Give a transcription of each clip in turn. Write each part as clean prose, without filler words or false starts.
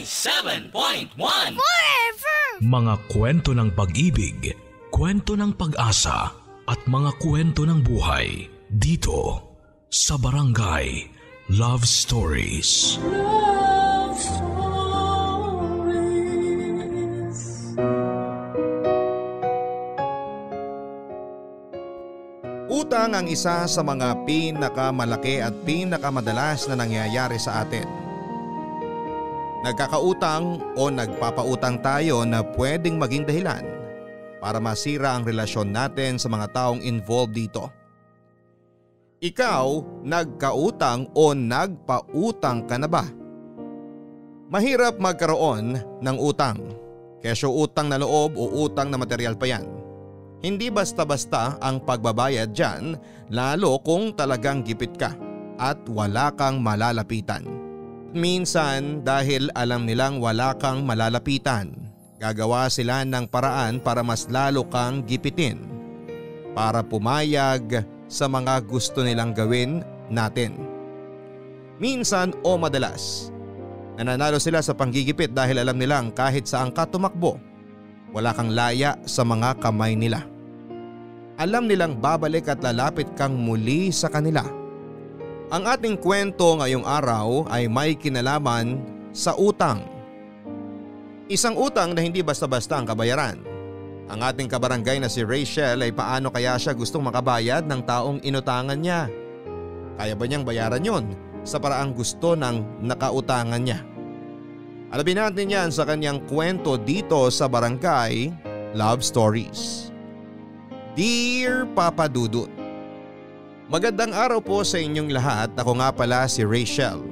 97.1 Forever! Mga kwento ng pag-ibig, kwento ng pag-asa at mga kwento ng buhay dito sa Barangay Love Stories. Love Stories. Utang ang isa sa mga pinakamalaki at pinakamadalas na nangyayari sa atin. Nagkakautang o nagpapautang tayo na pwedeng maging dahilan para masira ang relasyon natin sa mga taong involved dito. Ikaw, nagkautang o nagpautang ka na ba? Mahirap magkaroon ng utang, kesyo utang na loob o utang na material pa yan. Hindi basta-basta ang pagbabayad dyan, lalo kung talagang gipit ka at wala kang malalapitan. Minsan dahil alam nilang wala kang malalapitan, gagawa sila ng paraan para mas lalo kang gipitin, para pumayag sa mga gusto nilang gawin natin. Minsan o madalas, nananalo sila sa panggigipit dahil alam nilang kahit saan ka tumakbo, wala kang laya sa mga kamay nila. Alam nilang babalik at lalapit kang muli sa kanila. Ang ating kwento ngayong araw ay may kinalaman sa utang. Isang utang na hindi basta-basta ang kabayaran. Ang ating kabarangay na si Rachel ay paano kaya siya gustong makabayad ng taong inutangan niya? Kaya ba niyang bayaran yon sa paraang gusto ng nakautangan niya? Alamin natin yan sa kanyang kwento dito sa Barangay Love Stories. Dear Papa Dudut, magandang araw po sa inyong lahat. Ako nga pala si Rachel,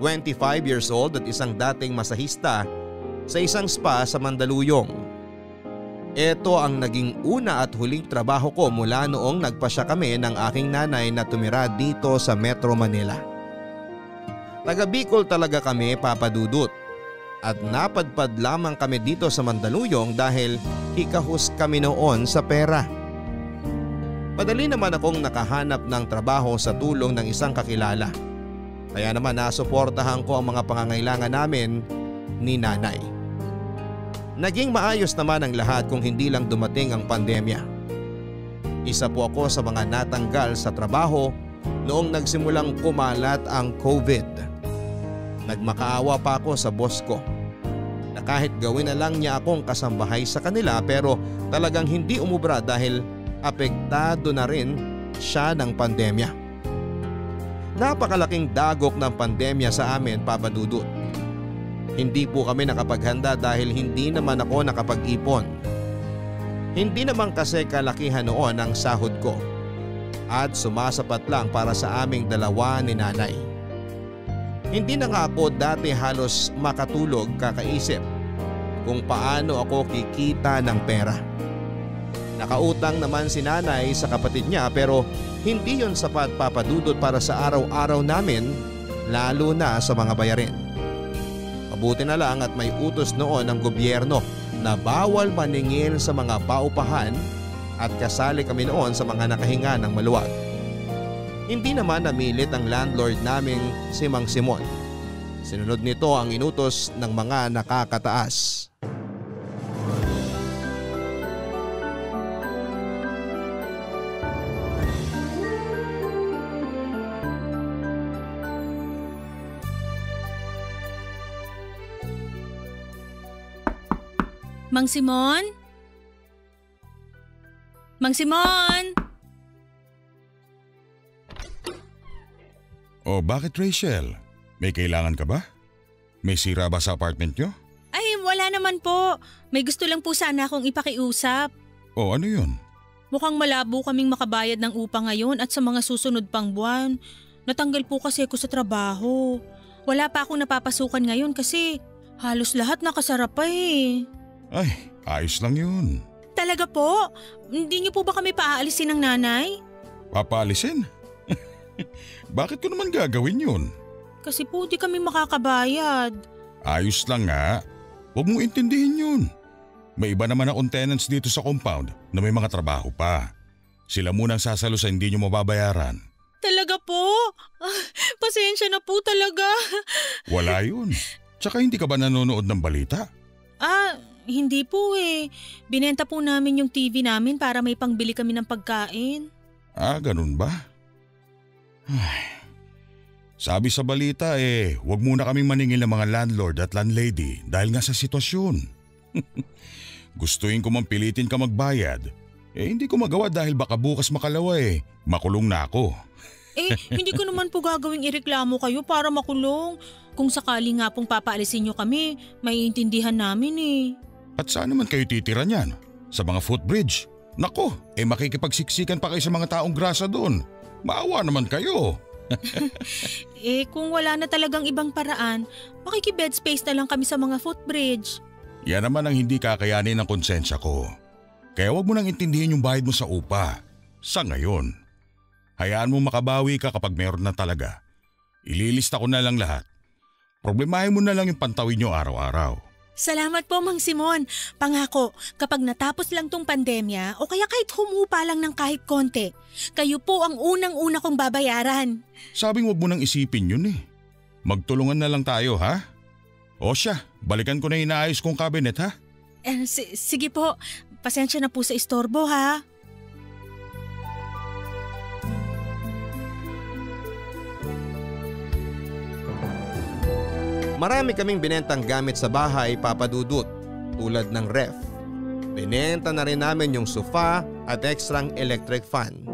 25 years old at isang dating masahista sa isang spa sa Mandaluyong. Ito ang naging una at huling trabaho ko mula noong nagpasya kami ng aking nanay na tumira dito sa Metro Manila. Taga Bicol talaga kami, Papa Dudut, at napadpad lamang kami dito sa Mandaluyong dahil hikahus kami noon sa pera. Madali naman akong nakahanap ng trabaho sa tulong ng isang kakilala. Kaya naman nasuportahan ko ang mga pangangailangan namin ni nanay. Naging maayos naman ang lahat kung hindi lang dumating ang pandemya. Isa po ako sa mga natanggal sa trabaho noong nagsimulang kumalat ang COVID. Nagmakaawa pa ako sa boss ko na kahit gawin na lang niya akong kasambahay sa kanila pero talagang hindi umubra dahil apektado na rin siya ng pandemya. Napakalaking dagok ng pandemya sa amin, Papa Dudut. Hindi po kami nakapaghanda dahil hindi naman ako nakapag-ipon. Hindi naman kasi kalakihan noon ang sahod ko at sumasapat lang para sa aming dalawa ni nanay. Hindi na nga ako dati halos makatulog kakaisip kung paano ako kikita ng pera. Nakautang naman si nanay sa kapatid niya pero hindi yon sapat, Papa Dudut, para sa araw-araw namin, lalo na sa mga bayarin. Mabuti na lang at may utos noon ng gobyerno na bawal maningil sa mga paupahan at kasali kami noon sa mga nakahinga ng maluwag. Hindi naman namilit ang landlord naming si Mang Simon. Sinunod nito ang inutos ng mga nakakataas. Mang Simon? Mang Simon? Oh, bakit Rachel? May kailangan ka ba? May sira ba sa apartment nyo? Ay, wala naman po. May gusto lang po sana akong ipakiusap. Oh, ano yun? Mukhang malabo kaming makabayad ng upa ngayon at sa mga susunod pang buwan. Natanggal po kasi ako sa trabaho. Wala pa akong napapasukan ngayon kasi halos lahat nakasara pa eh. Ay, ayos lang yun. Talaga po? Hindi niyo po ba kami paaalisin ng nanay? Papaalisin? Bakit ko naman gagawin yun? Kasi po di kami makakabayad. Ayos lang nga. Huwag mong intindihin yun. May iba naman akong tenants dito sa compound na may mga trabaho pa. Sila munang sasalo sa hindi nyo mababayaran. Talaga po? Pasensya na po talaga. Wala yun. Tsaka hindi ka ba nanonood ng balita? Hindi po eh. Binenta po namin yung TV namin para may pangbili kami ng pagkain. Ganun ba? Sabi sa balita huwag muna kaming maningil ng mga landlord at landlady dahil nga sa sitwasyon. Gustuin ko man pilitin ka magbayad. Hindi ko magawa dahil baka bukas makalawa makulong na ako. Hindi ko naman po gagawing ireklamo kayo para makulong. Kung sakali nga pong papaalisin nyo kami, maiintindihan namin At saan naman kayo titira niyan? Sa mga footbridge? Nako, makikipagsiksikan pa kayo sa mga taong grasa doon. Maawa naman kayo. Kung wala na talagang ibang paraan, makikibed space na lang kami sa mga footbridge. Yan naman ang hindi kakayanin ng konsensya ko. Kaya wag mo nang intindihin yung bayad mo sa upa. Sa ngayon. Hayaan mo makabawi ka kapag meron na talaga. Ililista ko na lang lahat. Problemahin mo na lang yung pantawin nyo araw-araw. Salamat po, Mang Simon. Pangako, kapag natapos lang tong pandemya o kaya kahit humupa lang ng kahit konti, kayo po ang unang-una kong babayaran. Sabing wag mo nang isipin yun Magtulungan na lang tayo ha? O siya, balikan ko na inaayos kong cabinet ha? Sige po, pasensya na po sa istorbo ha. Marami kaming binentang gamit sa bahay, Papa Dudut, tulad ng ref. Binenta na rin namin yung sofa at ekstrang electric fan.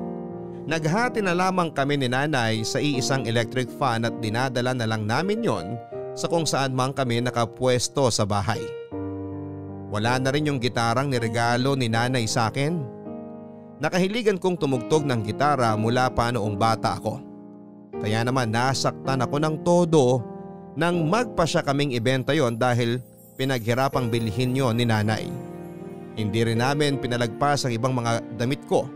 Naghati na lamang kami ni Nanay sa iisang electric fan at dinadala na lang namin yon sa kung saan man kami nakapwesto sa bahay. Wala na rin yung gitarang niregalo ni Nanay sa akin. Nakahiligan kong tumugtog ng gitara mula pa noong bata ako. Kaya naman nasaktan ako ng todo nang magpa siya kaming ibenta yon dahil pinaghirapang bilhin yon ni Nanay. Hindi rin namin pinalagpas ang ibang mga damit ko.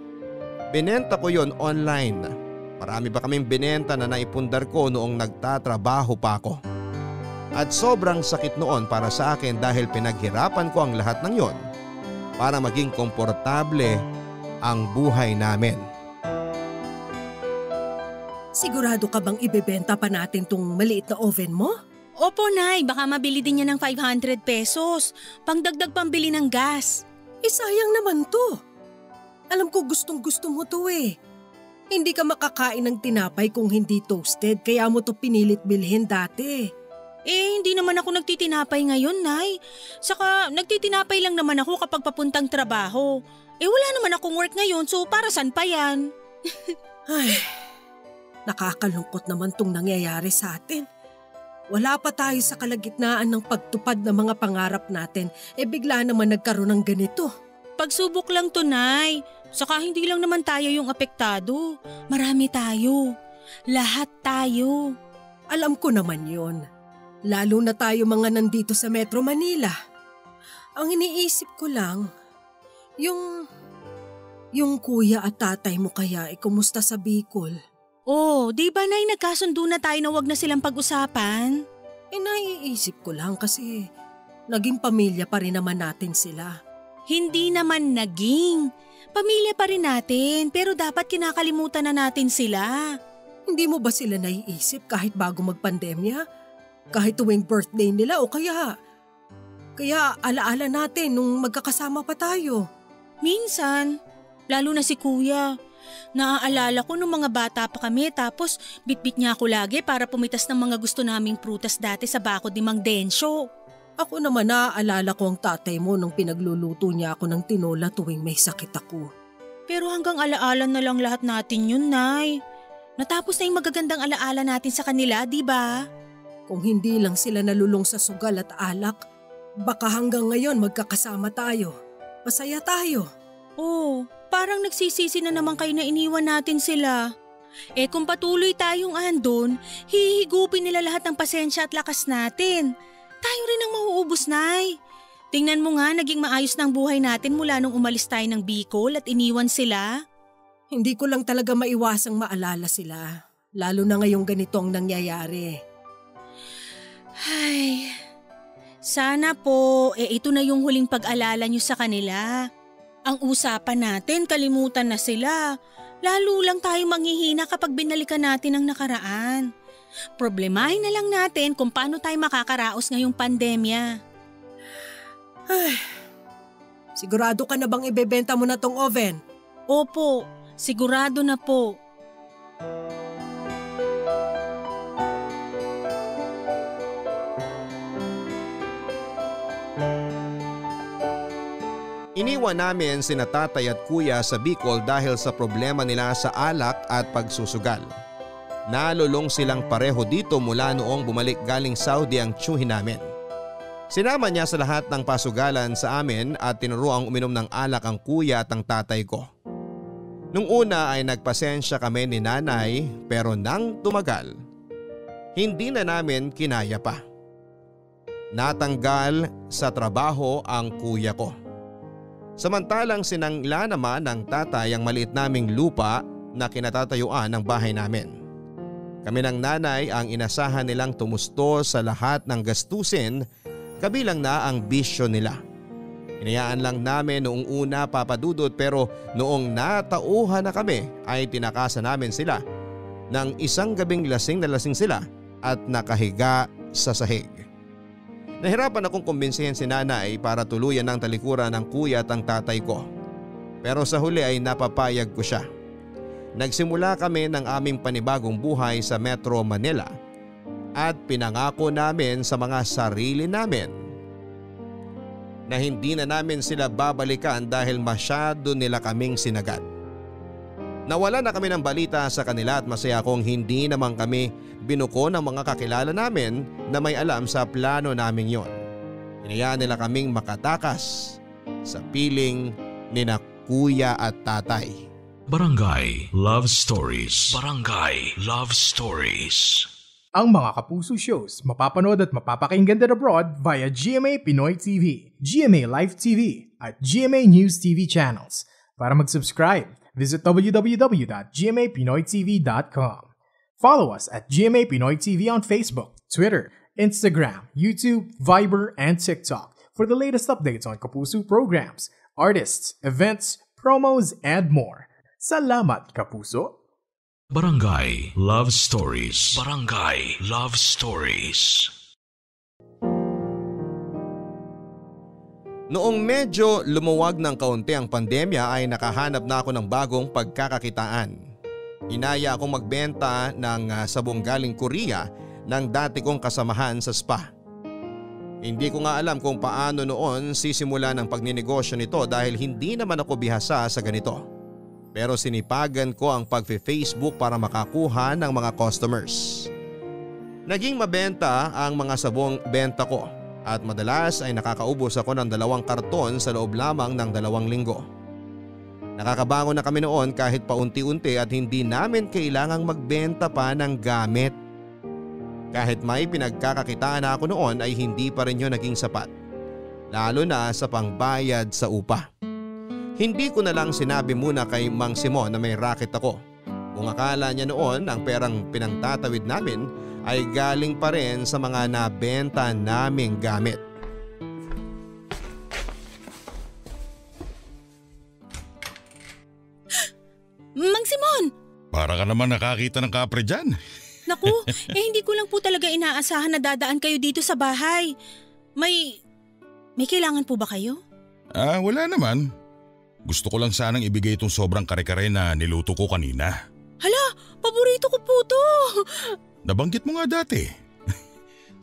Binenta ko yon online. Marami pa kaming binenta na naipundar ko noong nagtatrabaho pa ako. At sobrang sakit noon para sa akin dahil pinaghirapan ko ang lahat ng yon para maging komportable ang buhay namin. Sigurado ka bang ibebenta pa natin tong maliit na oven mo? Opo, Nay. Baka mabili din niya ng 500 pesos. Pangdagdag pambili ng gas. Sayang naman to. Alam ko gustong gusto mo to Hindi ka makakain ng tinapay kung hindi toasted kaya mo to pinilit bilhin dati. Hindi naman ako nagtitinapay ngayon, Nay. Saka nagtitinapay lang naman ako kapag papuntang trabaho. Wala naman akong work ngayon so para saan pa yan? Ay, nakakalungkot naman tong nangyayari sa atin. Wala pa tayo sa kalagitnaan ng pagtupad ng mga pangarap natin, bigla naman nagkaroon ng ganito. Pagsubok lang to, Nay. Saka hindi lang naman tayo yung apektado. Marami tayo. Lahat tayo. Alam ko naman yon. Lalo na tayo mga nandito sa Metro Manila. Ang iniisip ko lang, yung kuya at tatay mo kaya kumusta sa Bicol? Di ba, Nay, nagkasundo na tayo na wag na silang pag-usapan? Naiisip ko lang kasi naging pamilya pa rin naman natin sila. Hindi naman naging. Pamilya pa rin natin pero dapat kinakalimutan na natin sila. Hindi mo ba sila naiisip kahit bago magpandemya? Kahit tuwing birthday nila o kaya alaala natin nung magkakasama pa tayo? Minsan, lalo na si Kuya. Naaalala ko nung mga bata pa kami tapos bitbit niya ako lagi para pumitas ng mga gusto naming prutas dati sa bakod ni Mang Densyo. Ako naman naaalala ko ang tatay mo nung pinagluluto niya ako ng tinola tuwing may sakit ako. Pero hanggang alaala na lang lahat natin yun, Nay. Natapos na yung magagandang alaala natin sa kanila, di ba? Kung hindi lang sila nalulong sa sugal at alak, baka hanggang ngayon magkakasama tayo. Masaya tayo. Parang nagsisisi na naman kayo na iniwan natin sila. Kung patuloy tayong andon, hihigupin nila lahat ng pasensya at lakas natin. Tayo rin ang mauubos, Nay. Tingnan mo nga, naging maayos ng buhay natin mula nung umalis tayo ng Bicol at iniwan sila. Hindi ko lang talaga maiwasang maalala sila. Lalo na ngayong ganito ang nangyayari. Ay, sana po, ito na yung huling pag-alala nyo sa kanila. Ang usapan natin, kalimutan na sila. Lalo lang tayong manghihina kapag binalikan natin ang nakaraan. Problemahin na lang natin kung paano tayo makakaraos ngayong pandemya. Sigurado ka na bang ibebenta mo na tong oven? Opo, sigurado na po. Iniwan namin sina tatay at kuya sa Bicol dahil sa problema nila sa alak at pagsusugal. Nalulong silang pareho dito mula noong bumalik galing Saudi ang tiyuhin namin. Sinama niya sa lahat ng pasugalan sa amin at tinuruang uminom ng alak ang kuya at ang tatay ko. Nung una ay nagpasensya kami ni nanay pero nang tumagal, hindi na namin kinaya pa. Natanggal sa trabaho ang kuya ko. Samantalang sinangla naman ng tatay ang maliit naming lupa na kinatatayuan ng bahay namin. Kami ng nanay ang inasahan nilang tumusto sa lahat ng gastusin, kabilang na ang bisyo nila. Hinayaan lang namin noong una, Papa Dudut, pero noong natauhan na kami ay tinakasan namin sila ng isang gabing lasing na lasing sila at nakahiga sa sahig. Nahirapan akong kumbinsihin si nanay para tuluyan ng talikuran ng kuya at ang tatay ko. Pero sa huli ay napapayag ko siya. Nagsimula kami ng aming panibagong buhay sa Metro Manila at pinangako namin sa mga sarili namin na hindi na namin sila babalikan dahil masyado nila kaming sinagat. Nawala na kami ng balita sa kanila at masaya akong hindi naman kami binuko ng mga kakilala namin na may alam sa plano naming yon. Hinayaan nila kaming makatakas sa piling ni na kuya at tatay. Barangay Love Stories. Barangay Love Stories. Ang mga Kapuso shows mapapanood at mapapakinggan din abroad via GMA Pinoy TV, GMA Live TV at GMA News TV channels. Para mag-subscribe, visit www.gmapinoytv.com. Follow us at GMA Pinoy TV on Facebook, Twitter, Instagram, YouTube, Viber, and TikTok for the latest updates on Kapuso programs, artists, events, promos, and more. Salamat, Kapuso! Barangay Love Stories. Barangay Love Stories. Noong medyo lumuwag ng kaunti ang pandemya ay nakahanap na ako ng bagong pagkakakitaan. Inaya akong magbenta ng sabong galing Korea ng dati kong kasamahan sa spa. Hindi ko nga alam kung paano noon sisimula ng pagninegosyo nito dahil hindi naman ako bihasa sa ganito. Pero sinipagan ko ang pag-Facebook para makakuha ng mga customers. Naging mabenta ang mga sabong benta ko at madalas ay nakakaubos ako ng 2 karton sa loob lamang ng 2 linggo. Nakakabangon na kami noon kahit paunti-unti at hindi namin kailangang magbenta pa ng gamit. Kahit may pinagkakakitaan na ako noon ay hindi pa rin yun naging sapat. Lalo na sa pangbayad sa upa. Hindi ko na lang sinabi muna kay Mang Simon na may racket ako. Kung akala niya noon ang perang pinangtatawid namin ay galing pa rin sa mga nabenta naming gamit. Mang Simon! Para ka naman nakakita ng kapre dyan. Naku, hindi ko lang po talaga inaasahan na dadaan kayo dito sa bahay. May kailangan po ba kayo? Wala naman. Gusto ko lang sanang ibigay itong sobrang kare-kare na niluto ko kanina. Hala, paborito ko po to. Nabanggit mo nga dati.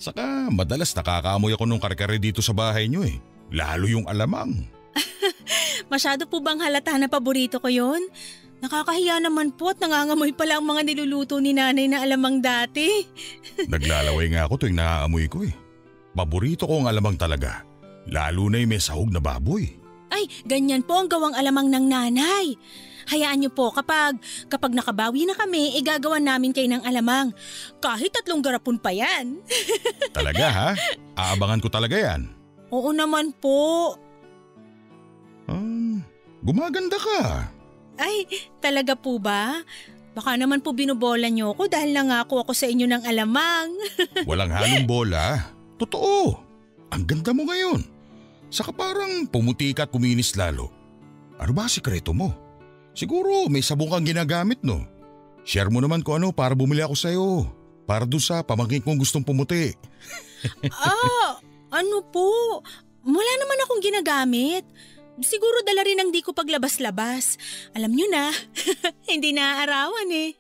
Saka madalas nakakaamoy ako nung kare-kare dito sa bahay nyo eh. Lalo yung alamang. Masyado po bang halata na paborito ko yon? Nakakahiya naman po at nangangamoy pala ang mga niluluto ni nanay na alamang dati. Naglalaway nga ako tuwing naaamoy ko eh. Paborito ko ang alamang talaga. Lalo na yung may sahog na baboy. Ay, ganyan po ang gawang alamang ng nanay. Hayaan niyo po kapag nakabawi na kami, igagawa namin kayo ng alamang. Kahit 3 garapon pa yan. Talaga ha? Aabangan ko talaga yan. Oo naman po. Gumaganda ka. Ay, talaga po ba? Baka naman po binubola niyo ako dahil nangako ako sa inyo ng alamang. Walang halong bola. Totoo. Ang ganda mo ngayon. Saka parang pumuti ka at kuminis lalo. Ano ba sikreto mo? Siguro may sabong kang ginagamit no. Share mo naman kung ano para bumili ako sa'yo. Para doon sa pamangkin kong gustong pumuti. Ano po? Wala naman akong ginagamit. Siguro dala rin ang di ko paglabas-labas. Alam nyo na, hindi naaarawan eh.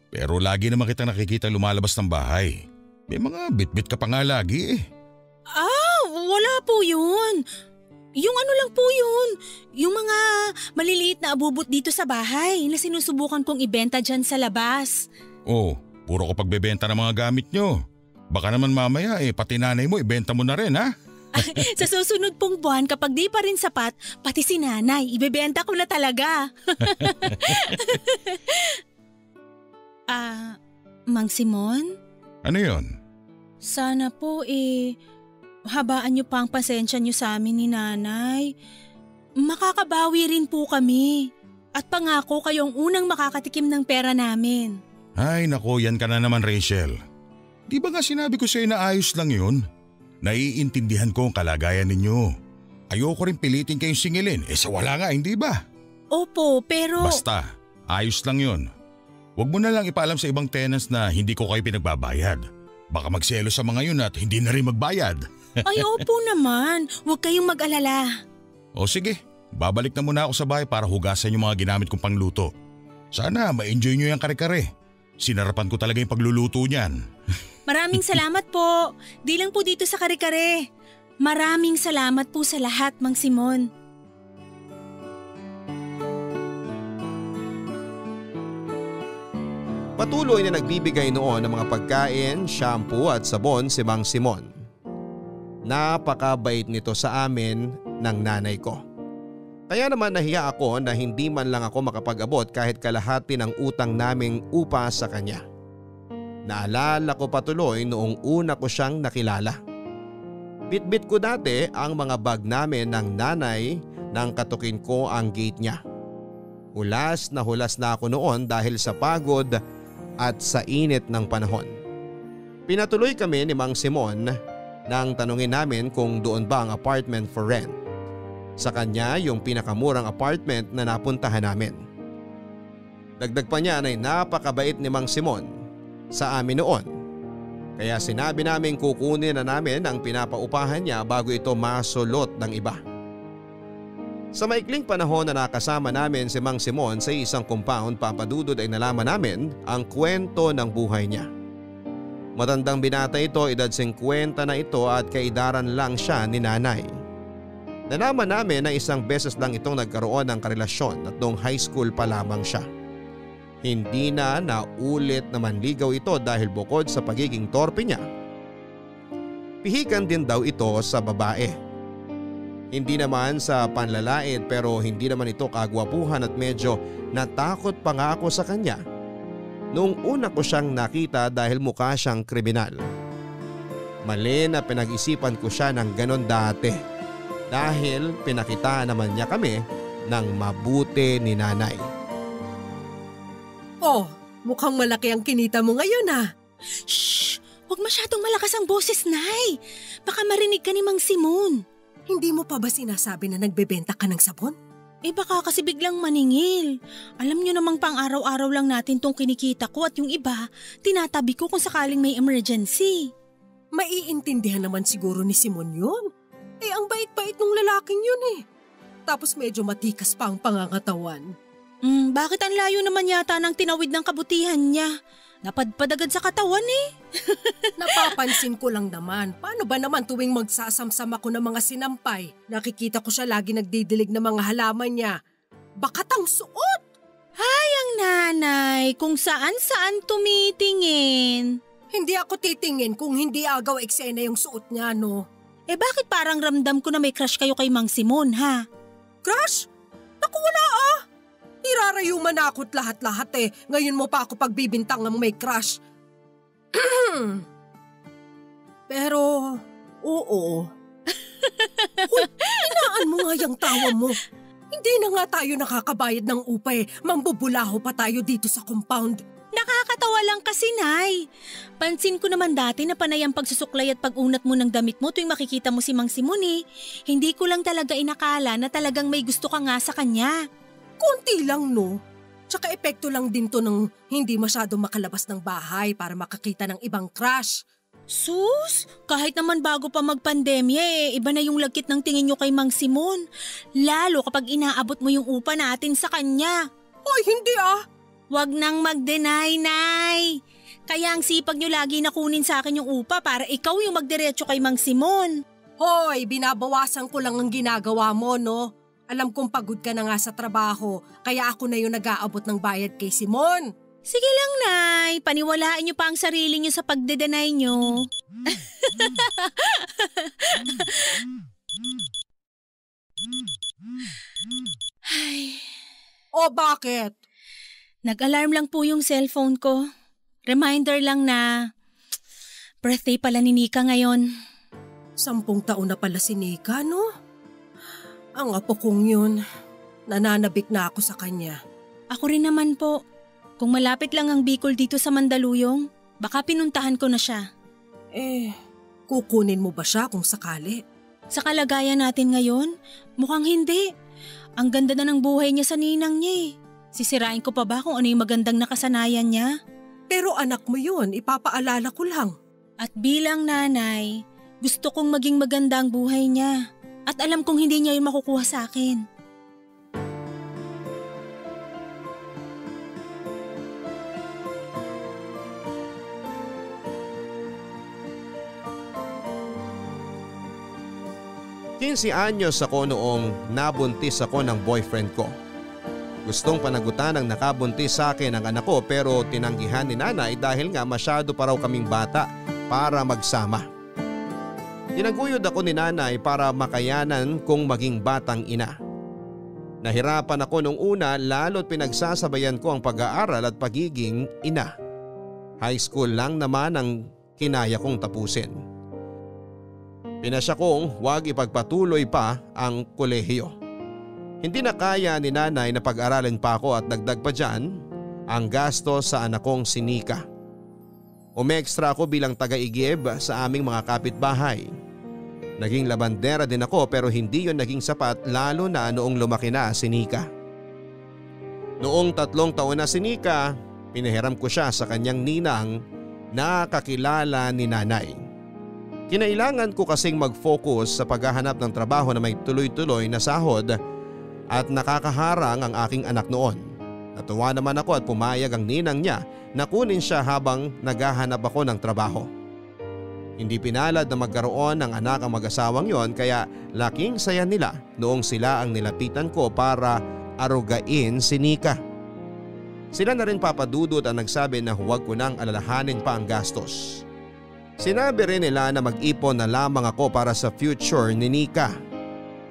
Pero lagi naman kita nakikita lumalabas ng bahay. May mga bit-bit ka pa nga lagi eh. Wala po yun. Yung ano lang po yun. Yung mga maliliit na abubot dito sa bahay na sinusubukan kong ibenta dyan sa labas. Oh, puro ko pagbebenta ng mga gamit nyo. Baka naman mamaya pati nanay mo ibenta mo na rin ha? Sa susunod pong buwan kapag di pa rin sapat, pati si nanay, ibebenta ko na talaga. Mang Simon? Ano yon? Sana po habaan niyo pa ang pasensya niyo sa amin ni nanay. Makakabawi rin po kami. At pangako kayong unang makakatikim ng pera namin. Ay nako, yan ka na naman Rachel. Di ba nga sinabi ko sa'yo na ayos lang yun? Naiintindihan ko ang kalagayan ninyo. Ayoko rin pilitin kayong singilin, sa wala nga, hindi ba? Opo, pero… Basta, ayos lang yun. Huwag mo na lang ipaalam sa ibang tenants na hindi ko kayo pinagbabayad. Baka magselo sa mga yun at hindi na rin magbayad. Ay opo naman, huwag kayong mag-alala. O sige, babalik na muna ako sa bahay para hugasan yung mga ginamit kong pangluto. Sana ma-enjoy nyo yung kare-kare. Sinarapan ko talaga yung pagluluto niyan. Maraming salamat po. Di lang po dito sa kare-kare. Maraming salamat po sa lahat, Mang Simon. Patuloy na nagbibigay noon ng mga pagkain, shampoo at sabon si Mang Simon. Napakabait nito sa amin ng nanay ko. Kaya naman nahiya ako na hindi man lang ako makapag-abot kahit kalahati ng utang naming upa sa kanya. Naalala ko patuloy noong una ko siyang nakilala. Bitbit ko dati ang mga bag namin ng nanay nang katukin ko ang gate niya. Hulas na ako noon dahil sa pagod at sa init ng panahon. Pinatuloy kami ni Mang Simon nang tanungin namin kung doon ba ang apartment for rent. Sa kanya yung pinakamurang apartment na napuntahan namin. Dagdag pa niya ay napakabait ni Mang Simon sa amin noon. Kaya sinabi namin kukunin na namin ang pinapaupahan niya bago ito masulot ng iba. Sa maikling panahon na nakasama namin si Mang Simon sa isang compound, papadudod ay nalaman namin ang kwento ng buhay niya. Matandang binata ito, edad 50 na ito at kaidaran lang siya ni nanay. Nalaman namin na isang beses lang itong nagkaroon ng karelasyon at noong high school pa lamang siya. Hindi na naulit na manligaw ito dahil bukod sa pagiging torpe niya, pihikan din daw ito sa babae. Hindi naman sa panlalait pero hindi naman ito kagwapuhan at medyo natakot pa nga ako sa kanya noong una ko siyang nakita dahil mukha siyang kriminal. Mali na pinag-isipan ko siya ng ganon dati dahil pinakita naman niya kami ng mabuti ni nanay. Oh, mukhang malaki ang kinita mo ngayon ah. Shh! Huwag masyadong malakas ang boses, Nay. Baka marinig ka ni Mang Simon. Hindi mo pa ba sinasabi na nagbebenta ka ng sabon? Baka kasi biglang maningil. Alam niyo namang pang araw-araw lang natin tong kinikita ko at yung iba, tinatabi ko kung sakaling may emergency. Maiintindihan naman siguro ni Simon yun. Ang bait-bait ng lalaking yun eh. Tapos medyo matikas pa ang pangangatawan. Bakit ang layo naman yata ng tinawid ng kabutihan niya? Napadpad agad sa katawan eh. Napapansin ko lang naman. Paano ba naman tuwing magsasamsam ako ng mga sinampay? Nakikita ko siya lagi nagdidilig ng mga halaman niya. Bakatang suot! Hay ang nanay, kung saan-saan tumitingin. Hindi ako titingin kung hindi agaw eksena yung suot niya, no? Bakit parang ramdam ko na may crush kayo kay Mang Simon, ha? Crush? Naku, wala ah! Irarayuman na ako't lahat-lahat eh. Ngayon mo pa ako pagbibintang ng may crush. Pero, oo. Uy, inaan mo nga yung tawa mo. Hindi na nga tayo nakakabayad ng upa eh. Mambubulaho pa tayo dito sa compound. Nakakatawa lang kasi, Nay. Pansin ko naman dati na panay ang pagsusuklay at pag-unat mo ng damit mo tuwing makikita mo si Mang Simon eh. Hindi ko lang talaga inakala na talagang may gusto ka nga sa kanya. Konti lang no. Tsaka epekto lang din to ng hindi masyado makalabas ng bahay para makakita ng ibang crush. Sus, kahit naman bago pa magpandemya iba na yung lagkit ng tingin nyo kay Mang Simon. Lalo kapag inaabot mo yung upa natin sa kanya. Hoy, hindi ah. Wag nang mag-deny, Nay. Kaya ang sipag nyo lagi na kunin sa akin yung upa para ikaw yung magdiretso kay Mang Simon. Hoy, binabawasan ko lang ang ginagawa mo, no? Alam kong pagod ka na nga sa trabaho, kaya ako na yung nag-aabot ng bayad kay Simon. Sige lang, Nay. Paniwalaan niyo pa ang sarili niyo sa pagde-deny niyo. Ay. O bakit? Nag-alarm lang po yung cellphone ko. Reminder lang na birthday pala ni Nika ngayon. 10 taon na pala si Nika, no? Ang apo kong yun, nananabik na ako sa kanya. Ako rin naman po. Kung malapit lang ang Bicol dito sa Mandaluyong, baka pinuntahan ko na siya. Kukunin mo ba siya kung sakali? Sa kalagayan natin ngayon, mukhang hindi. Ang ganda na ng buhay niya sa ninang niya Sisirain ko pa ba kung ano yung magandang nakasanayan niya? Pero anak mo yun, ipapaalala ko lang. At bilang nanay, gusto kong maging maganda ang buhay niya. At alam kong hindi niya yung makukuha sa akin. Quince anyos ako noong nabuntis ako ng boyfriend ko. Gustong panagutan ng nakabuntis sa akin ang anak ko pero tinanggihan ni nanay dahil nga masyado pa raw kaming bata para magsama. Tinaguyod ako ni nanay para makayanan kong maging batang ina. Nahirapan ako nung una lalo't pinagsasabayan ko ang pag-aaral at pagiging ina. High school lang naman ang kinaya kong tapusin. Pinasya kong huwag ipagpatuloy pa ang kolehiyo. Hindi na kaya ni nanay na pag-aralin pa ako at dagdag pa dyan ang gasto sa anak kong si Nika. Umextra ako bilang taga-igib sa aming mga kapitbahay. Naging labandera din ako pero hindi yon naging sapat lalo na noong lumaki na si Nika. Noong 3 taon na si Nika, pinahiram ko siya sa kanyang ninang na kakilala ni nanay. Kinailangan ko kasing mag-focus sa paghahanap ng trabaho na may tuloy-tuloy na sahod at nakakaharang ang aking anak noon. Natuwa naman ako at pumayag ang ninang niya na kunin siya habang naghahanap ako ng trabaho. Hindi pinalad na magkaroon ng anak ang mag-asawang yon kaya laking saya nila noong sila ang nilapitan ko para arugain si Nika. Sila na rin papadudot ang nagsabi na huwag ko nang alalahanin pa ang gastos. Sinabi rin nila na mag-ipon na lamang ako para sa future ni Nika.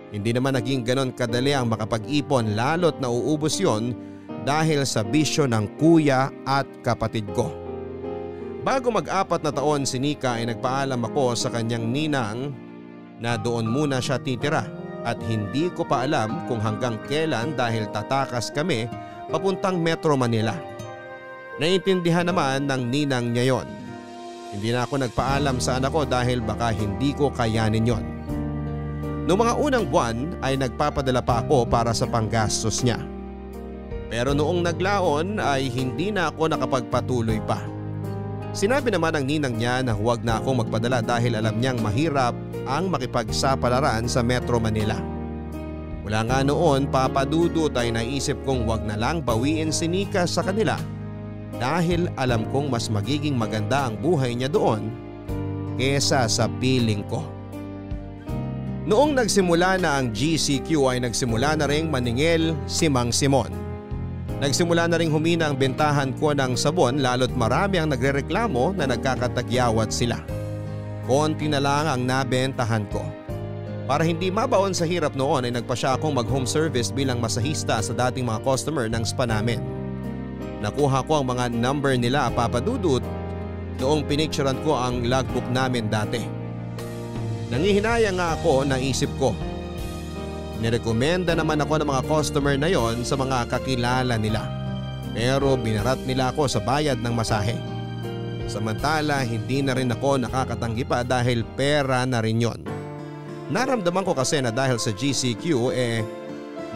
Hindi naman naging ganon kadali ang makapag-ipon lalo't nauubos yon dahil sa bisyo ng kuya at kapatid ko. Bago mag-4 na taon si Nika ay nagpaalam ako sa kanyang ninang na doon muna siya titira at hindi ko pa alam kung hanggang kailan dahil tatakas kami papuntang Metro Manila. Naiintindihan naman ng ninang niya yon. Hindi na ako nagpaalam sa anak ko dahil baka hindi ko kayanin yon. Noong mga unang buwan ay nagpapadala pa ako para sa panggastos niya. Pero noong naglaon ay hindi na ako nakapagpatuloy pa. Sinabi naman ng ninang niya na huwag na akong magpadala dahil alam niyang mahirap ang makipagsapalaran sa Metro Manila. Wala nga noon papadudot ay naisip kong huwag na lang bawiin si Nika sa kanila dahil alam kong mas magiging maganda ang buhay niya doon kesa sa piling ko. Noong nagsimula na ang GCQ ay nagsimula na ring maningil si Mang Simon. Nagsimula na ring humina ang bentahan ko ng sabon lalo't marami ang nagrereklamo na nagkakatagyawat sila. Konti na lang ang nabentahan ko. Para hindi mabaon sa hirap noon ay nagpa siya akong mag-home service bilang masahista sa dating mga customer ng spa namin. Nakuha ko ang mga number nila papadudot noong pinicturan ko ang logbook namin dati. Nangihinaya nga ako na isip ko. Nirekomenda naman ako ng mga customer na yon sa mga kakilala nila. Pero binarat nila ako sa bayad ng masahe. Samantala hindi na rin ako nakakatanggi pa dahil pera na rin yon. Naramdaman ko kasi na dahil sa GCQ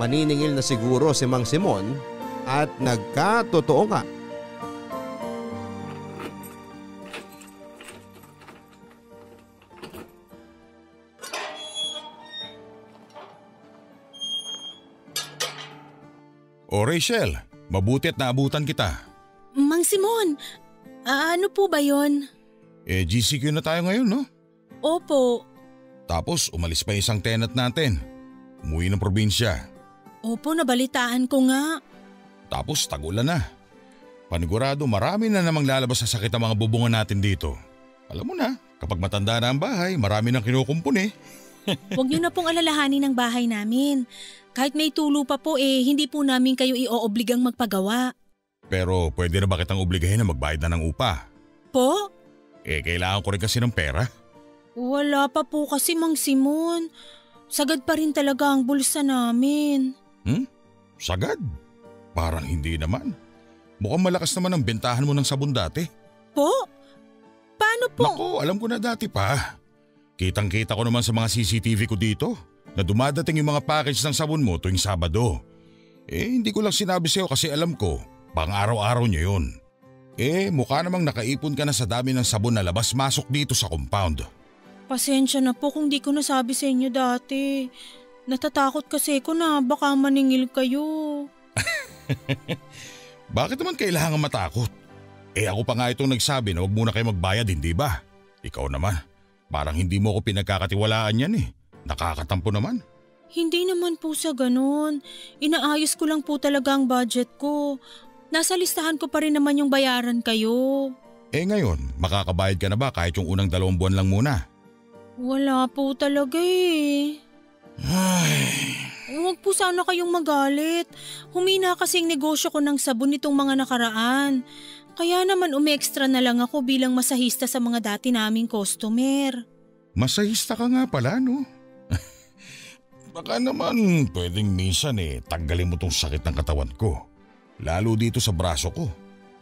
Maniningil na siguro si Mang Simon at nagkatotoo nga. O Rachel, mabuti at naabutan kita. Mang Simon, ano po ba yon? GCQ na tayo ngayon, no? Opo. Tapos umalis pa isang tenant natin. Umuwi ng probinsya. Opo, nabalitaan ko nga. Tapos tag-ulan na. Panigurado marami na namang lalabas sa sakit ang mga bubungan natin dito. Alam mo na, kapag matanda na ang bahay, marami nang kinukumpun eh. Huwag niyo na pong alalahanin ang bahay namin. Kahit may tulo pa po hindi po namin kayo ioobligang magpagawa. Pero pwede na ba kitang obligahin na magbayad na ng upa? Po? Kailangan ko rin kasi ng pera. Wala pa po kasi Mang Simon. Sagad pa rin talaga ang bulsa namin. Sagad? Parang hindi naman. Mukhang malakas naman ang bentahan mo ng sabon dati. Po? Paano po? Naku, alam ko na dati pa. Kitang-kita ko naman sa mga CCTV ko dito na dumadating yung mga package ng sabon mo tuwing Sabado. Hindi ko lang sinabi sa'yo kasi alam ko, pang araw-araw niyo yun. Mukha namang nakaipon ka na sa dami ng sabon na labas-masok dito sa compound. Pasensya na po kung di ko nasabi sa inyo dati. Natatakot kasi ko na baka maningil kayo. Bakit naman kailangan matakot? Ako pa nga itong nagsabi na huwag muna kayo magbayad, hindi ba? Ikaw naman, parang hindi mo ko pinagkakatiwalaan yan eh. Nakakatampo naman. Hindi naman po sa ganun. Inaayos ko lang po talaga ang budget ko. Nasa listahan ko pa rin naman yung bayaran kayo. Ngayon, makakabayad ka na ba kahit yung unang 2 buwan lang muna? Wala po talaga Huwag po sana kayong magalit. Humina kasing negosyo ko ng sabon nitong mga nakaraan. Kaya naman umextra na lang ako bilang masahista sa mga dati naming customer. Masahista ka nga pala, no? Baka naman pwedeng minsan tanggalin mo tong sakit ng katawan ko. Lalo dito sa braso ko.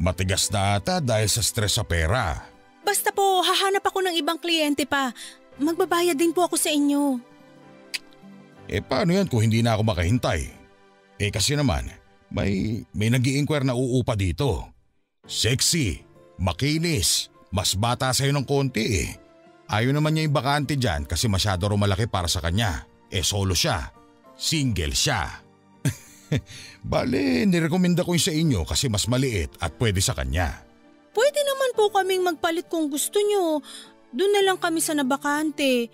Matigas na ata dahil sa stress sa pera. Basta po, hahanap ako ng ibang kliyente pa. Magbabayad din po ako sa inyo. Paano yan kung hindi na ako makahintay? Kasi naman, may nag-i-inquire na uupa dito. Sexy, makinis, mas bata sa'yo ng konti Ayaw naman niya yung bakante dyan kasi masyado malaki para sa kanya. Solo siya. Single siya. Bale, nirekomenda ko yung sa inyo kasi mas maliit at pwede sa kanya. Pwede naman po kaming magpalit kung gusto nyo. Doon na lang kami sa nabakante.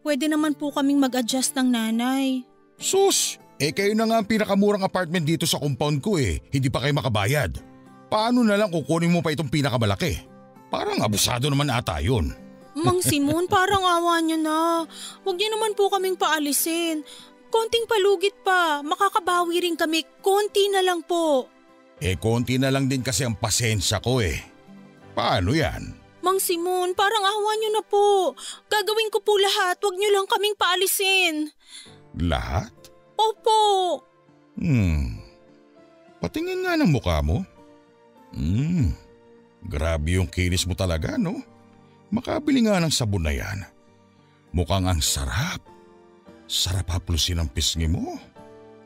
Pwede naman po kaming mag-adjust ng nanay. Sus! Kayo na nga ang pinakamurang apartment dito sa compound ko Hindi pa kayo makabayad. Paano na lang kukunin mo pa itong pinakamalaki? Parang abusado naman ata yun. Mang Simon, parang awa nyo na. Huwag niyo naman po kaming paalisin. Konting palugit pa, makakabawi rin kami. Konti na lang po. Konti na lang din kasi ang pasensya ko Paano yan? Mang Simon, parang awa nyo na po. Gagawin ko po lahat, huwag nyo lang kaming paalisin. Lahat? Opo. Patingin nga ng mukha mo. Grabe yung kinis mo talaga, no? Makabili nga ng sabon na yan. Mukhang ang sarap. Sarap haplusin ang pisngi mo.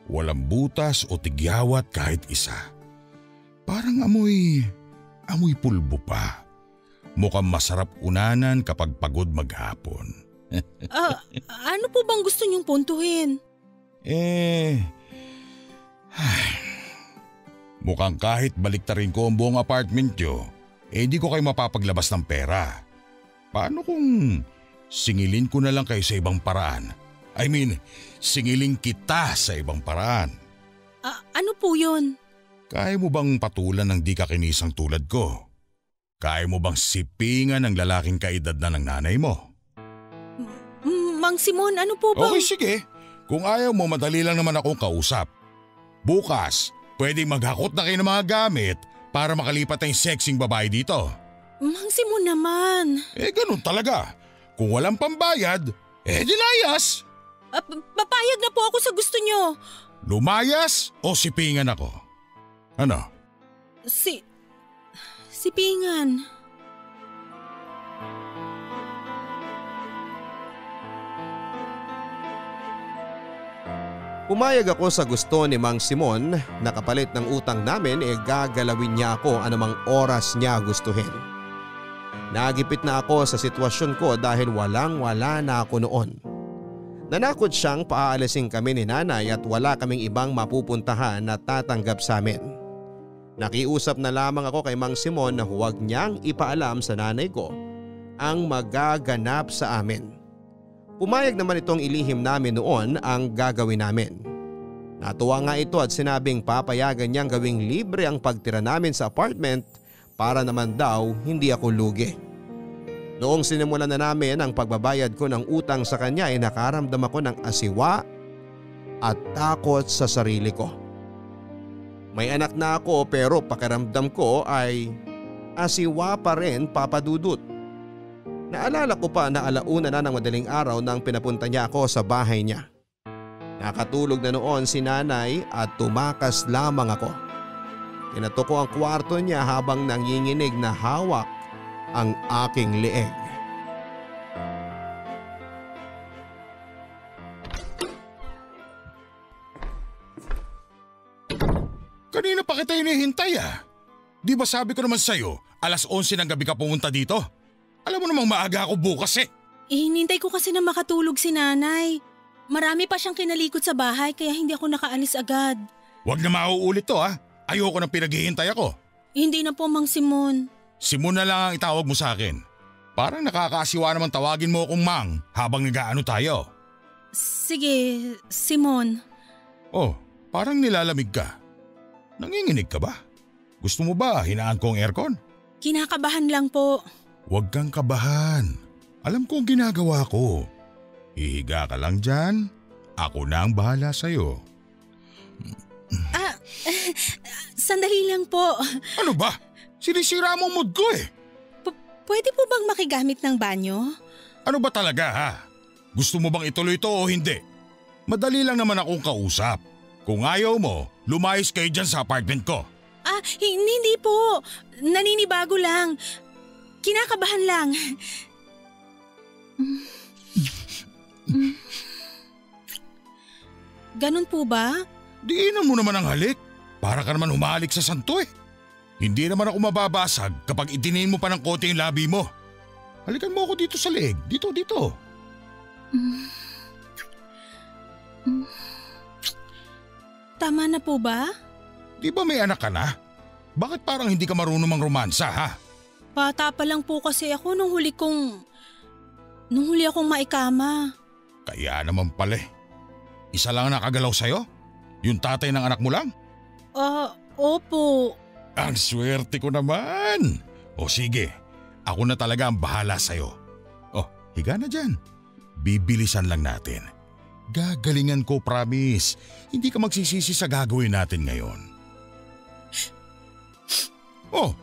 Walang butas o tigyawat kahit isa. Parang amoy pulbo pa. Mukhang masarap unanan kapag pagod maghapon. Ano po bang gusto niyong puntuhin? Mukhang kahit baliktarin ko ang buong apartment nyo, di ko kayo mapapaglabas ng pera. Paano kung singilin ko na lang kayo sa ibang paraan? I mean, singilin kita sa ibang paraan. Ano po yun? Kaya mo bang patulan ng di kakinisang tulad ko? Kaya mo bang sipingan ng lalaking kaedad na ng nanay mo? Mang Simon, ano po ba? Okay, sige. Kung ayaw mo, madali lang naman akong kausap. Bukas, pwedeng maghakot na kayo ng mga gamit para makalipat ang sexing babae dito. Mang Simon naman. Ganun talaga. Kung walang pambayad, dilayas. Papayag na po ako sa gusto nyo. Lumayas o sipingan ako? Ano? Sipingan. Pumayag ako sa gusto ni Mang Simon na kapalit ng utang namin gagalawin niya ako anumang oras niya gustuhin. Nagipit na ako sa sitwasyon ko dahil walang-wala na ako noon. Nanakot siyang paaalisin kami ni nanay at wala kaming ibang mapupuntahan na tatanggap sa amin. Nakiusap na lamang ako kay Mang Simon na huwag niyang ipaalam sa nanay ko ang magaganap sa amin. Pumayag naman itong ilihim namin noon ang gagawin namin. Natuwa nga ito at sinabing papayagan niyang gawing libre ang pagtira namin sa apartment para naman daw hindi ako lugi. Noong sinimulan na namin ang pagbabayad ko ng utang sa kanya ay nakaramdam ako ng asiwa at takot sa sarili ko. May anak na ako pero pakiramdam ko ay asiwa pa rin, Papa Dudut. Naalala ko pa na alauna na ng madaling araw nang pinapunta niya ako sa bahay niya. Nakatulog na noon si nanay at tumakas lamang ako. Kinatok ko ang kwarto niya habang nanginginig na hawak ang aking leeg. Kanina pa kita hinihintay ah. Di ba sabi ko naman sa'yo, 11:00 ng gabi ka pumunta dito? Alam mo namang maaga ako bukas eh. Hinintay ko kasi na makatulog si nanay. Marami pa siyang kinalikot sa bahay kaya hindi ako nakaalis agad. Huwag na mauulit to ah. Ayoko nang pinaghihintay ako. Hindi na po, Mang Simon. Simon na lang ang itawag mo sa akin. Parang nakakaasiwa naman tawagin mo akong Mang habang nag-aano tayo. Sige, Simon. Oh, parang nilalamig ka. Nanginginig ka ba? Gusto mo ba hinaan ko ang aircon? Kinakabahan lang po. Huwag kang kabahan. Alam ko ang ginagawa ko. Hihiga ka lang dyan. Ako na ang bahala sa'yo. Sandali lang po. Ano ba? Sinisira mo ang mood ko eh. Pwede po bang makigamit ng banyo? Ano ba talaga ha? Gusto mo bang ituloy ito o hindi? Madali lang naman akong kausap. Kung ayaw mo, lumayas kayo dyan sa apartment ko. Hindi po. Naninibago lang. Kinakabahan lang. Ganun po ba? Diinan mo naman ang halik. Para ka naman humalik sa santo eh. Hindi naman ako mababasag kapag itinin mo pa ng konti yung labi mo. Halikan mo ako dito sa leeg. Dito. Tama na po ba? Di ba may anak ka na? Bakit parang hindi ka marunong mangromansa ha? Bata pa lang po kasi ako nung huli akong maikama. Kaya naman pala eh. Isa lang nakagalaw sa'yo? Yung tatay ng anak mo lang? Opo. Ang swerte ko naman. O sige, ako na talaga ang bahala sa'yo. Oh, higa na dyan. Bibilisan lang natin. Gagalingan ko, promise. Hindi ka magsisisi sa gagawin natin ngayon. Oh,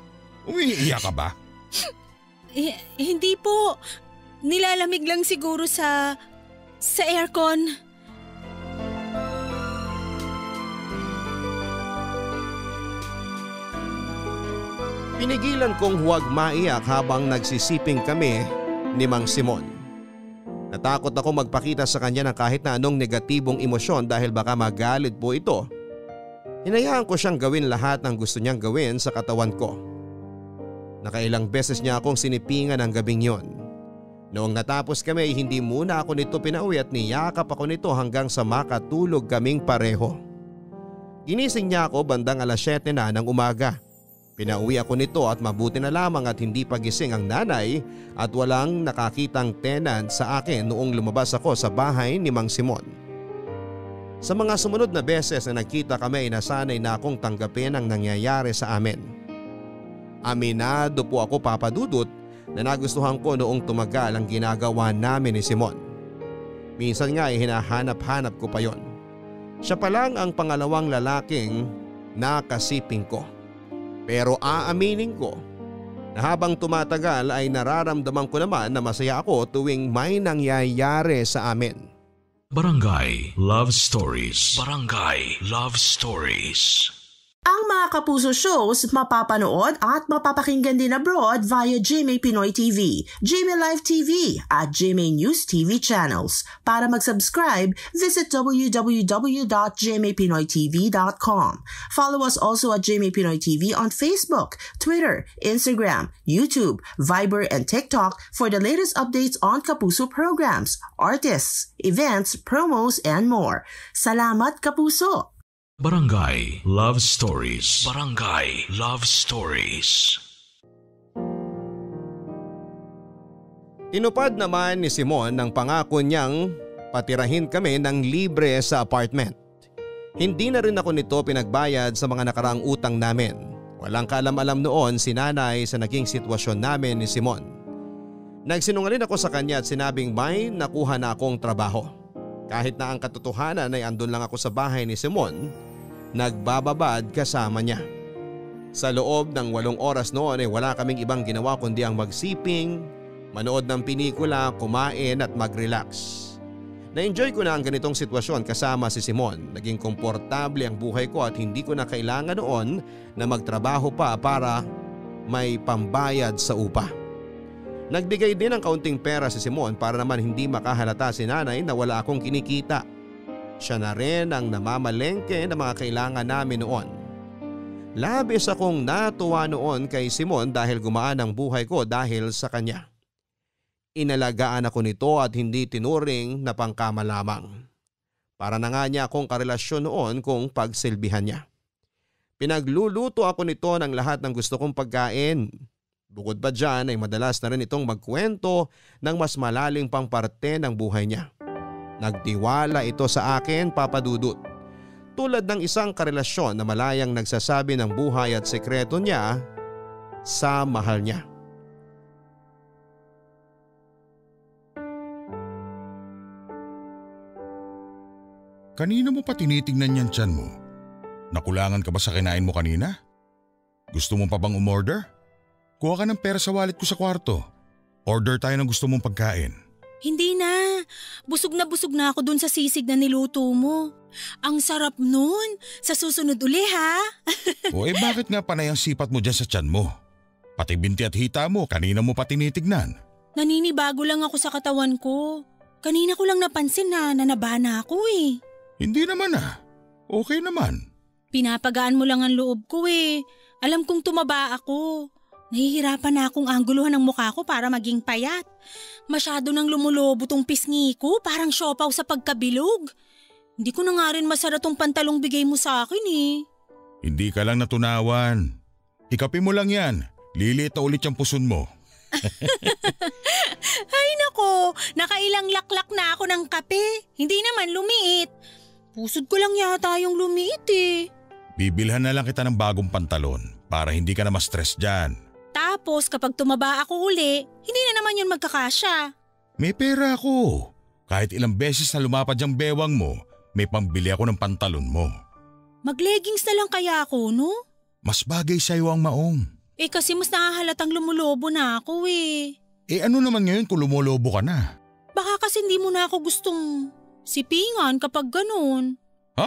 umiiyak ka ba? Hindi po. Nilalamig lang siguro sa aircon. Pinigilan kong huwag maiyak habang nagsisiping kami ni Mang Simon. Natakot ako magpakita sa kanya ng kahit na anong negatibong emosyon dahil baka magalit po ito. Hinayaan ko siyang gawin lahat ng gusto niyang gawin sa katawan ko. Nakailang beses niya akong sinipingan ang gabing yon. Noong natapos kami hindi muna ako nito pinauwi at niyakap ako nito hanggang sa makatulog kaming pareho. Ginising niya ako bandang 7:00 na ng umaga. Pinauwi ako nito at mabuti na lamang at hindi pagising ang nanay at walang nakakitang tenant sa akin noong lumabas ako sa bahay ni Mang Simon. Sa mga sumunod na beses na nagkita kami ay nasanay na akong tanggapin ang nangyayari sa amin. Aminado po ako, Papa Dudut, na nagustuhan ko noong tumagal ang ginagawa namin ni Simon. Minsan nga ay hinahanap-hanap ko pa yon. Siya pa lang ang pangalawang lalaking nakasiping ko. Pero aaminin ko na habang tumatagal ay nararamdaman ko naman na masaya ako tuwing may nangyayari sa amin. Barangay Love Stories. Barangay Love Stories. Ang mga Kapuso shows mapapanood at mapapakinggan din abroad via GMA Pinoy TV, GMA Live TV at GMA News TV channels. Para mag-subscribe, visit www.gmapinoytv.com. Follow us also at GMA Pinoy TV on Facebook, Twitter, Instagram, YouTube, Viber, and TikTok for the latest updates on Kapuso programs, artists, events, promos, and more. Salamat, Kapuso! Barangay Love Stories. Barangay Love Stories. Tinupad naman ni Simon ang pangako niyang patirahin kami ng libre sa apartment. Hindi na rin ako nito pinagbayad sa mga nakaraang utang namin. Walang kaalam-alam noon si nanay sa naging sitwasyon namin ni Simon. Nagsinungaling ako sa kanya at sinabing may nakuha na akong trabaho. Kahit na ang katotohanan ay andun lang ako sa bahay ni Simon, nagbababad kasama niya. Sa loob ng 8 oras noon ay wala kaming ibang ginawa kundi ang magsiping, manood ng pelikula, kumain at mag-relax. Na-enjoy ko na ang ganitong sitwasyon kasama si Simon. Naging komportable ang buhay ko at hindi ko na kailangan noon na magtrabaho pa para may pambayad sa upa. Nagbigay din ng kaunting pera si Simon para naman hindi makahalata si nanay na wala akong kinikita. Siya na rin ang namamalengke ng mga kailangan namin noon. Labis akong natuwa noon kay Simon dahil gumaan ang buhay ko dahil sa kanya. Inalagaan ako nito at hindi tinuring na pangkama lamang. Para na nga niya akong karelasyon noon kung pagsilbihan niya. Pinagluluto ako nito ng lahat ng gusto kong pagkain. Bukod pa dyan ay madalas na rin itong magkwento ng mas malaling pang parte ng buhay niya. Nagtiwala ito sa akin, Papa Dudut. Tulad ng isang karelasyon na malayang nagsasabi ng buhay at sekreto niya sa mahal niya. Kanina mo pa tinitingnan yan tiyan mo? Nakulangan ka ba sa kinain mo kanina? Gusto mo pa bang umorder? Kuha ka ng pera sa wallet ko sa kwarto. Order tayo ng gusto mong pagkain. Hindi na. Busog na ako dun sa sisig na niluto mo. Ang sarap nun. Sa susunod uli ha. O bakit nga panay ang sipat mo dyan sa tiyan mo? Pati binti at hita mo kanina mo pa tinitignan. Naninibago lang ako sa katawan ko. Kanina ko lang napansin na nanabana ako eh. Hindi naman ah. Okay naman. Pinapagaan mo lang ang loob ko eh. Alam kong tumaba ako. Nahihirapan na akong angguluhan ng mukha ko para maging payat. Masyado nang lumulobo tong pisngi ko, parang siopaw sa pagkabilog. Hindi ko na nga rin masara tong pantalong bigay mo sa akin eh. Hindi ka lang natunawan. Ikapin mo lang yan. Liliit na ulit yung puson mo. Ay nako, nakailang laklak na ako ng kape. Hindi naman lumiit. Pusod ko lang yata yung lumiit eh. Bibilhan na lang kita ng bagong pantalon para hindi ka na ma-stress dyan. Tapos kapag tumaba ako uli, hindi na naman yun magkakasya. May pera ako. Kahit ilang beses na lumapad yung bewang mo, may pambili ako ng pantalon mo. Mag-leggings na lang kaya ako, no? Mas bagay sa'yo ang maong. Eh kasi mas nakahalatang lumulobo na ako eh. Eh ano naman ngayon kung lumulobo ka na? Baka kasi hindi mo na ako gustong sipingan kapag ganun. Ha?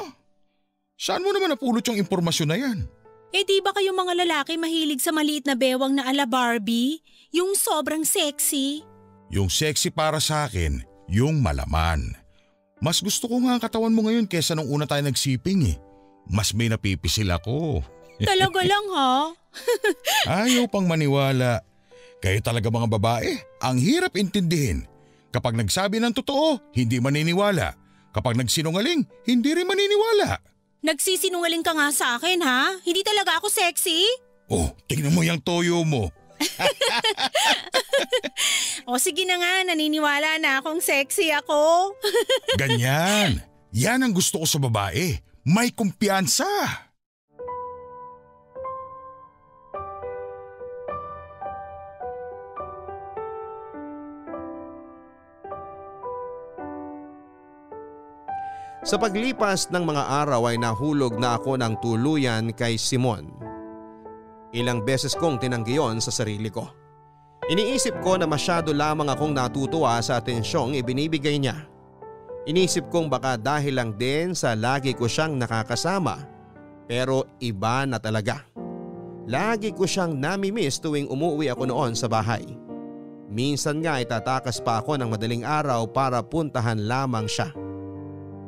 Saan mo naman napulot yung impormasyon na yan? Eh di ba kayo mga lalaki mahilig sa maliit na bewang na ala Barbie? Yung sobrang sexy? Yung sexy para sa akin, yung malaman. Mas gusto ko nga ang katawan mo ngayon kesa nung una tayo nagsiping eh. Mas may napipisil ako. Talaga lang ha? Ayaw pang maniwala. Kayo talaga mga babae, ang hirap intindihin. Kapag nagsabi ng totoo, hindi maniniwala. Kapag nagsinungaling, hindi rin maniniwala. Nagsisinungaling ka nga sa akin ha? Hindi talaga ako sexy? Oh, tingnan mo yung toyo mo. O sige na nga, naniniwala na akong sexy ako. Ganyan. Yan ang gusto ko sa babae. May kumpiyansa. Sa paglipas ng mga araw ay nahulog na ako ng tuluyan kay Simon. Ilang beses kong tinanggi yon sa sarili ko. Iniisip ko na masyado lamang akong natutuwa sa atensyong ibinibigay niya. Iniisip kong baka dahil lang din sa lagi ko siyang nakakasama Pero iba na talaga. Lagi ko siyang namimiss tuwing umuwi ako noon sa bahay. Minsan nga itatakas pa ako ng madaling araw para puntahan lamang siya.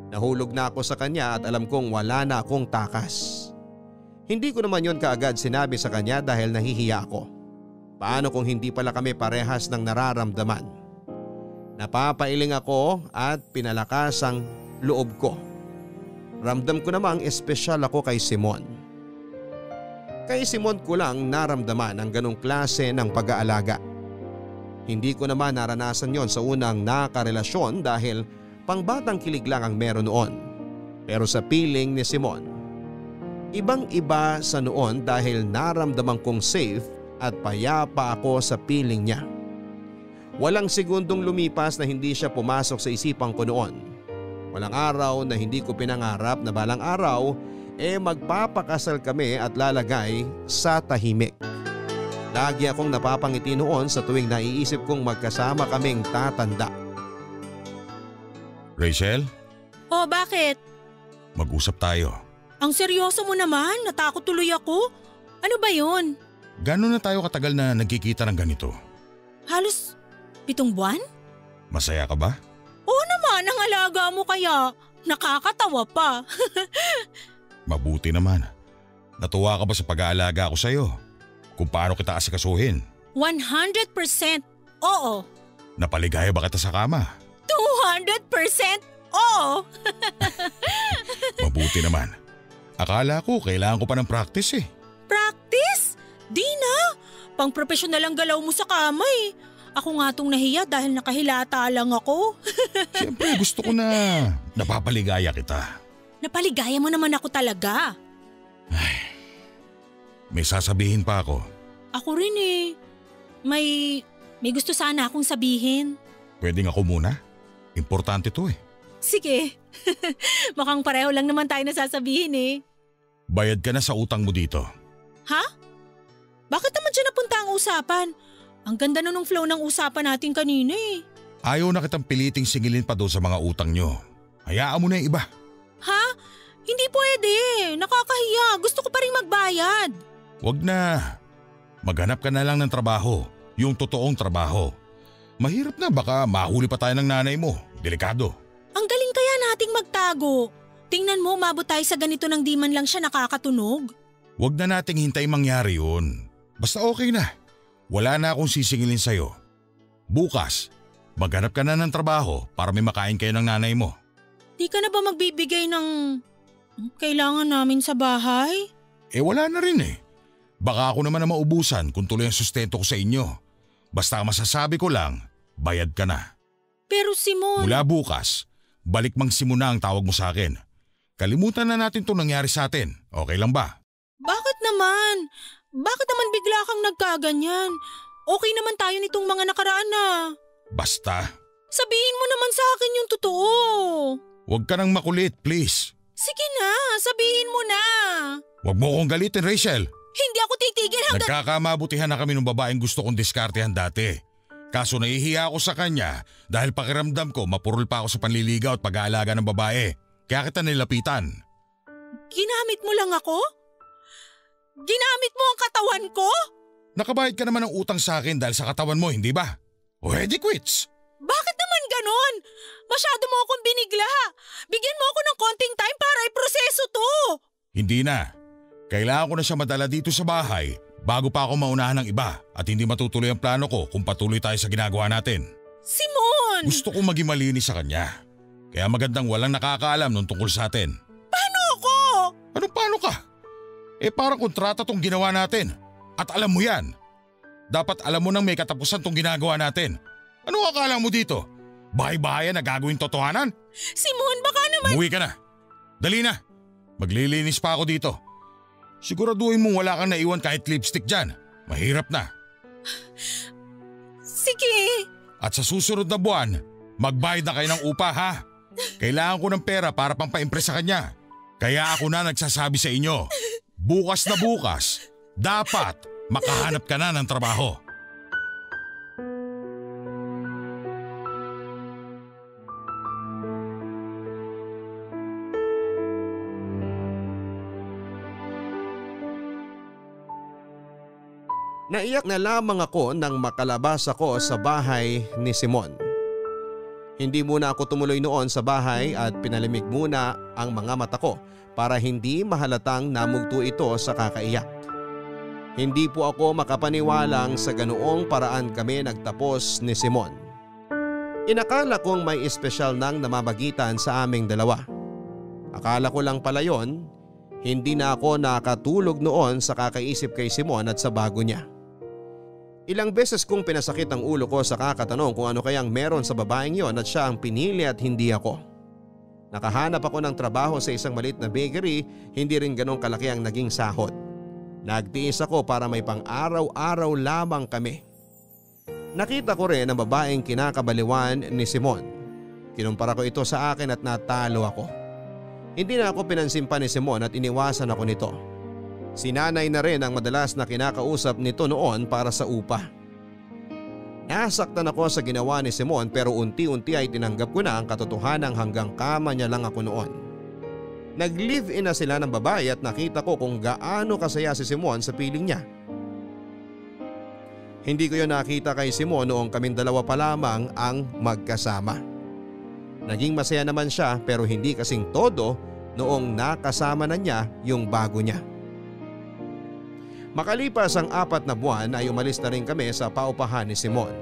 Nahulog na ako sa kanya at alam kong wala na akong takas. Hindi ko naman yon kaagad sinabi sa kanya dahil nahihiya ako. Paano kung hindi pala kami parehas ng nararamdaman? Napapailing ako at pinalakas ang loob ko. Ramdam ko namang espesyal ako kay Simon. Kay Simon ko lang naramdaman ang ganong klase ng pag-aalaga. Hindi ko naman naranasan yon sa unang nakarelasyon dahil pangbatang kilig lang ang meron noon. Pero sa piling ni Simon, ibang-iba sa noon dahil naramdaman kong safe at payapa ako sa piling niya. Walang segundong lumipas na hindi siya pumasok sa isipan ko noon. Walang araw na hindi ko pinangarap na balang araw magpapakasal kami at lalagay sa tahimik. Lagi akong napapangiti noon sa tuwing naiisip kong magkasama kaming tatanda. Rachel? Oh, bakit? Mag-usap tayo. Ang seryoso mo naman, natakot tuloy ako. Ano ba yun? Gano'n na tayo katagal na nagkikita ng ganito? Halos 7 buwan? Masaya ka ba? Oo naman, ang alaga mo kaya. Nakakatawa pa. Mabuti naman. Natuwa ka ba sa pag-aalaga ko sa'yo? Kung paano kita asikasuhin? 100% oo. Napaligaya ba kita sa kama? 200% oo. Mabuti naman. Akala ko kailangan ko pa ng practice eh. Practice? Di na. Pang-professional ang galaw mo sa kama eh. Ako nga tong nahiya dahil nakahilata lang ako. Siyempre gusto ko na napapaligaya kita. Napaligaya mo naman ako talaga. Ay, may sasabihin pa ako. Ako rin eh. May gusto sana akong sabihin. Pwedeng ako muna? Importante to eh. Sige. Mukhang pareho lang naman tayo na sasabihin eh. Bayad ka na sa utang mo dito. Ha? Bakit naman dyan napunta ang usapan? Ang ganda nung flow ng usapan natin kanina eh. Ayaw na kitang piliting singilin pa doon sa mga utang nyo. Hayaan mo na yung iba. Ha? Hindi pwede. Nakakahiya. Gusto ko pa rin magbayad. Wag na. Maghanap ka na lang ng trabaho. Yung totoong trabaho. Mahirap na, baka mahuli pa tayo ng nanay mo. Delikado. Ang galing kaya nating magtago. Tingnan mo, mabot tayo sa ganito nang di man lang siya nakakatunog. Wag na nating hintay mangyari yun. Basta okay na. Wala na akong sisingilin sa'yo. Bukas, maghanap ka na ng trabaho para may makain kayo ng nanay mo. Di ka na ba magbibigay ng kailangan namin sa bahay? Wala na rin eh. Baka ako naman na maubusan kung tuloy ang sustento ko sa inyo. Basta masasabi ko lang, bayad ka na. Pero Simon… Mula bukas, balik mang Simon na ang tawag mo sa akin. Kalimutan na natin itong nangyari sa atin. Okay lang ba? Bakit naman? Bakit naman bigla kang nagkaganyan? Okay naman tayo nitong mga nakaraan na. Basta. Sabihin mo naman sa akin yung totoo. Huwag ka nang makulit, please. Sige na, sabihin mo na. Huwag mo akong galitin, Rachel. Hindi ako titigil hanggang… Nagkakamabutihan na kami ng babaeng gusto kong diskartehan dati. Kaso nahihiya ako sa kanya dahil pakiramdam ko mapurol pa ako sa panliligaw at pag-aalaga ng babae. Kaya kita nilapitan. Ginamit mo lang ako? Ginamit mo ang katawan ko? Nakabayad ka naman ng utang sa akin dahil sa katawan mo, hindi ba? O edi quits. Bakit naman ganon? Masyado mo akong binigla. Bigyan mo ako ng konting time para iproseso to. Hindi na. Kailangan ko na siya madala dito sa bahay bago pa ako maunahan ng iba at hindi matutuloy ang plano ko kung patuloy tayo sa ginagawa natin. Simon! Gusto kong maging malinis sa kanya. Kaya magandang walang nakakaalam nung tungkol sa atin. Paano ako? Anong paano ka? Parang kontrata tong ginawa natin. At alam mo yan. Dapat alam mo nang may katapusan tong ginagawa natin. Ano akala mo dito? Bahay-bahayan na gagawin totohanan? Simon, baka naman… Umuwi ka na. Dali na. Maglilinis pa ako dito. Siguraduhin mong wala kang naiwan kahit lipstick dyan. Mahirap na. Sige. At sa susunod na buwan, magbayad na kayo ng upa ha. Kailangan ko ng pera para pampaimpress sa kanya. Kaya ako na nagsasabi sa inyo, bukas na bukas, dapat makahanap ka na ng trabaho. Naiyak na lamang ako nang makalabas ako sa bahay ni Simon. Hindi muna ako tumuloy noon sa bahay at pinalimig muna ang mga mata ko para hindi mahalatang namugto ito sa kakaiyak. Hindi po ako makapaniwalang sa ganoong paraan kami nagtapos ni Simon. Inakala kong may espesyal nang namamagitan sa aming dalawa. Akala ko lang pala yon, hindi na ako nakatulog noon sa kakaisip kay Simon at sa bago niya. Ilang beses kong pinasakit ang ulo ko sa kakatanong kung ano kayang meron sa babaeng yon at siya ang pinili at hindi ako. Nakahanap ako ng trabaho sa isang maliit na bakery, hindi rin ganong kalaki ang naging sahod. Nagtiis ako para may pang-araw-araw lamang kami. Nakita ko rin ang babaeng kinakabaliwan ni Simon. Kinumpara ko ito sa akin at natalo ako. Hindi na ako pinansin pa ni Simon at iniwasan ako nito. Si nanay na rin ang madalas na kinakausap nito noon para sa upa. Nasaktan ako sa ginawa ni Simon pero unti-unti ay tinanggap ko na ang katotohanan hanggang kama niya lang ako noon. Nag-live-in na sila ng babae at nakita ko kung gaano kasaya si Simon sa piling niya. Hindi ko yun nakita kay Simon noong kaming dalawa pa lamang ang magkasama. Naging masaya naman siya pero hindi kasing todo noong nakasama na niya yung bago niya. Makalipas ang 4 na buwan ay umalis na rin kami sa paupahan ni Simon.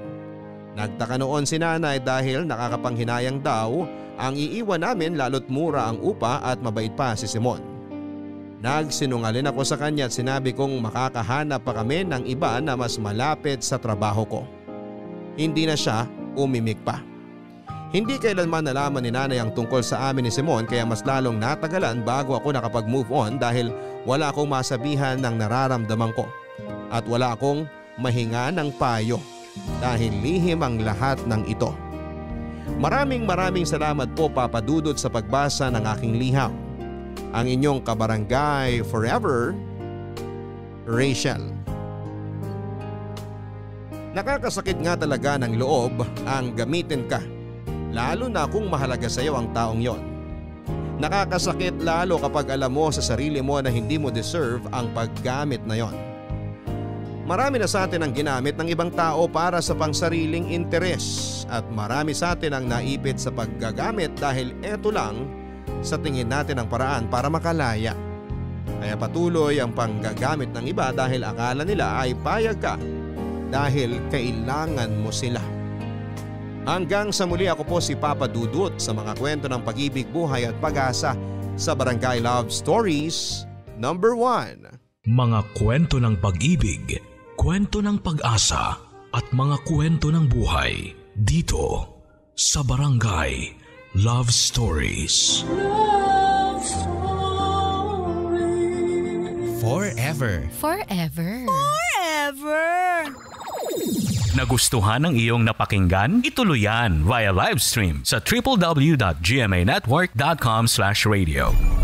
Nagtaka noon si nanay dahil nakakapanghinayang daw ang iiwan namin lalo't mura ang upa at mabait pa si Simon. Nagsinungaling ako sa kanya at sinabi kong makakahanap pa kami ng iba na mas malapit sa trabaho ko. Hindi na siya umimik pa. Hindi kailanman nalaman ni nanay ang tungkol sa amin ni Simon kaya mas lalong natagalan bago ako nakapag-move on dahil wala akong masabihan ng nararamdaman ko at wala akong mahinga ng payo dahil lihim ang lahat ng ito. Maraming salamat po Papa Dudut sa pagbasa ng aking liham. Ang inyong kabarangay forever, Rachel. Nakakasakit nga talaga ng loob ang gamitin ka, lalo na kung mahalaga sa iyo ang taong yon. Nakakasakit lalo kapag alam mo sa sarili mo na hindi mo deserve ang paggamit na yon. Marami na sa atin ang ginamit ng ibang tao para sa pangsariling interes at marami sa atin ang naipit sa paggagamit dahil eto lang sa tingin natin ang paraan para makalaya. Kaya patuloy ang panggagamit ng iba dahil akala nila ay payag ka dahil kailangan mo sila. Hanggang sa muli, ako po si Papa Dudut sa mga kwento ng pag-ibig, buhay at pag-asa sa Barangay Love Stories number 1. Mga kwento ng pag-ibig, kwento ng pag-asa at mga kwento ng buhay dito sa Barangay Love Stories. Love Stories. Forever. Forever. Forever! Nagustuhan ng iyong napakinggan? Ituloy yan via live stream sa www.gmanetwork.com/radio.